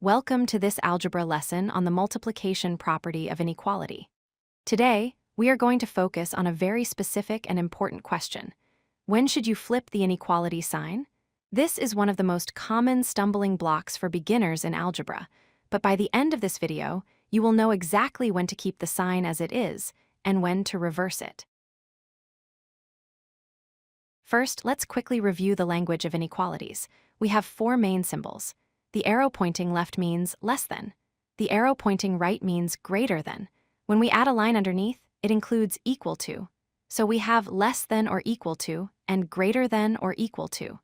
Welcome to this algebra lesson on the multiplication property of inequality. Today, we are going to focus on a very specific and important question. When should you flip the inequality sign? This is one of the most common stumbling blocks for beginners in algebra, but by the end of this video, you will know exactly when to keep the sign as it is and when to reverse it. First, let's quickly review the language of inequalities. We have four main symbols. The arrow pointing left means less than. The arrow pointing right means greater than. When we add a line underneath, it includes equal to. So we have less than or equal to and greater than or equal to.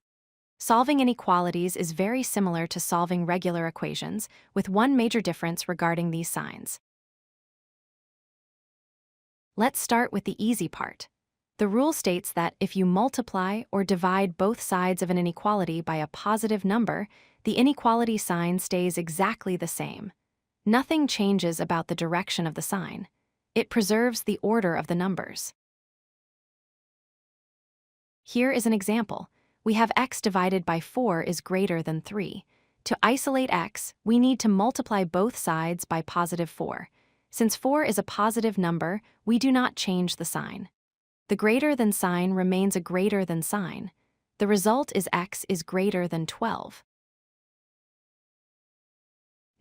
Solving inequalities is very similar to solving regular equations, with one major difference regarding these signs. Let's start with the easy part. The rule states that if you multiply or divide both sides of an inequality by a positive number, the inequality sign stays exactly the same. Nothing changes about the direction of the sign. It preserves the order of the numbers. Here is an example. We have x divided by 4 is greater than 3. To isolate x, we need to multiply both sides by positive 4. Since 4 is a positive number, we do not change the sign. The greater than sign remains a greater than sign. The result is x is greater than 12.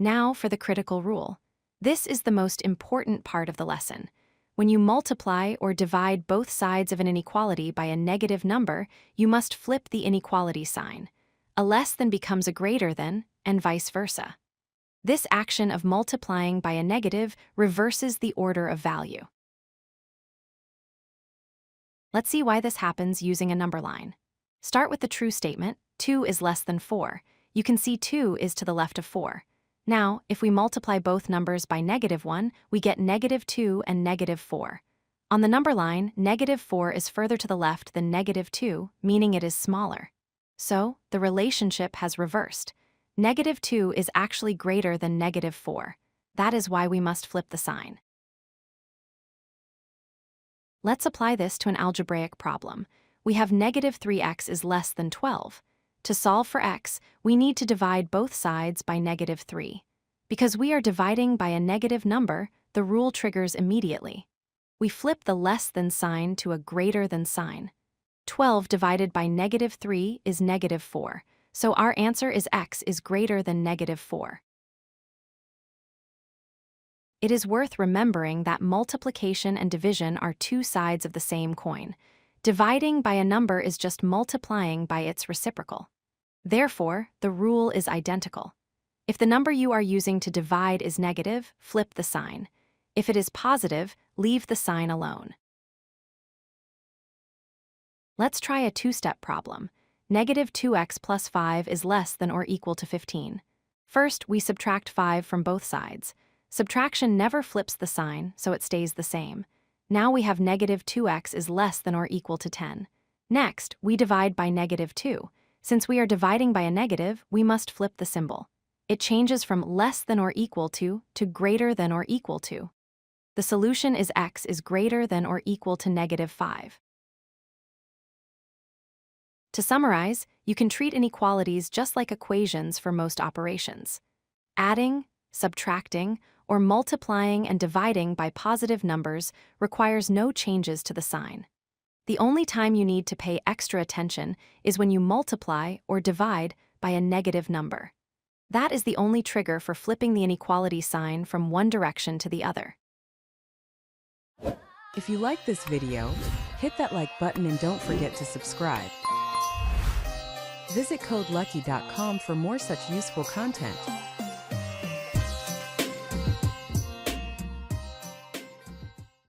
Now for the critical rule. This is the most important part of the lesson. When you multiply or divide both sides of an inequality by a negative number, you must flip the inequality sign. A less than becomes a greater than, and vice versa. This action of multiplying by a negative reverses the order of value. Let's see why this happens using a number line. Start with the true statement, 2 is less than 4. You can see 2 is to the left of 4. Now, if we multiply both numbers by -1, we get -2 and -4. On the number line, -4 is further to the left than -2, meaning it is smaller. So, the relationship has reversed. -2 is actually greater than -4. That is why we must flip the sign. Let's apply this to an algebraic problem. We have -3x is less than 12. To solve for x, we need to divide both sides by -3. Because we are dividing by a negative number, the rule triggers immediately. We flip the less than sign to a greater than sign. 12 divided by -3 is -4, so our answer is x is greater than -4. It is worth remembering that multiplication and division are two sides of the same coin. Dividing by a number is just multiplying by its reciprocal. Therefore, the rule is identical. If the number you are using to divide is negative, flip the sign. If it is positive, leave the sign alone. Let's try a two-step problem. -2x plus 5 is less than or equal to 15. First, we subtract 5 from both sides. Subtraction never flips the sign, so it stays the same. Now we have -2x is less than or equal to 10. Next, we divide by -2. Since we are dividing by a negative, we must flip the symbol. It changes from less than or equal to greater than or equal to. The solution is x is greater than or equal to -5. To summarize, you can treat inequalities just like equations for most operations. Adding, subtracting, or multiplying and dividing by positive numbers requires no changes to the sign. The only time you need to pay extra attention is when you multiply or divide by a negative number. That is the only trigger for flipping the inequality sign from one direction to the other. If you like this video, hit that like button and don't forget to subscribe. Visit codelucky.com for more such useful content.